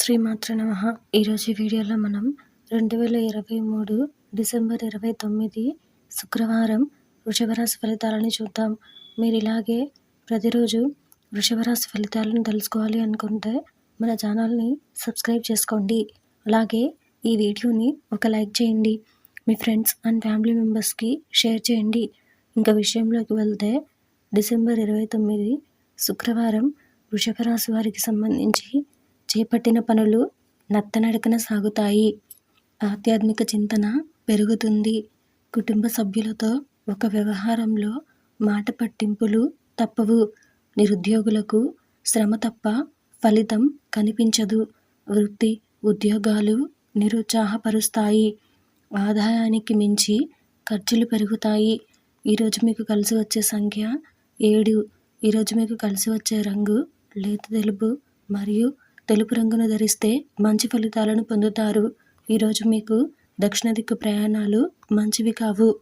శ్రీమాత్రే నమః. ఈరోజు ఈ వీడియోలో మనం 2023 డిసెంబర్ 29 శుక్రవారం వృషభ రాశి ఫలితాలను చూద్దాం. మీరు ఇలాగే ప్రతిరోజు వృషభ రాశి ఫలితాలను తెలుసుకోవాలి అనుకుంటే మన ఛానల్ని సబ్స్క్రైబ్ చేసుకోండి. అలాగే ఈ వీడియోని ఒక లైక్ చేయండి. మీ ఫ్రెండ్స్ అండ్ ఫ్యామిలీ మెంబర్స్కి షేర్ చేయండి. ఇంకా విషయంలోకి వెళ్తే డిసెంబర్ 29 శుక్రవారం వృషభ రాశి వారికి సంబంధించి చేపట్టిన పనులు నత్తనడకన సాగుతాయి. ఆధ్యాత్మిక చింతన పెరుగుతుంది. కుటుంబ సభ్యులతో ఒక వ్యవహారంలో మాట పట్టింపులు తప్పవు. నిరుద్యోగులకు శ్రమ తప్ప ఫలితం కనిపించదు. వృత్తి ఉద్యోగాలు నిరుత్సాహపరుస్తాయి. ఆదాయానికి మించి ఖర్చులు పెరుగుతాయి. ఈరోజు మీకు కలిసి వచ్చే సంఖ్య 7. ఈరోజు మీకు కలిసి వచ్చే రంగు లేత తెలుపు మరియు తెలుపు రంగును ధరిస్తే మంచి ఫలితాలను పొందుతారు. ఈరోజు మీకు దక్షిణ దిక్కు ప్రయాణాలు మంచివి కావు.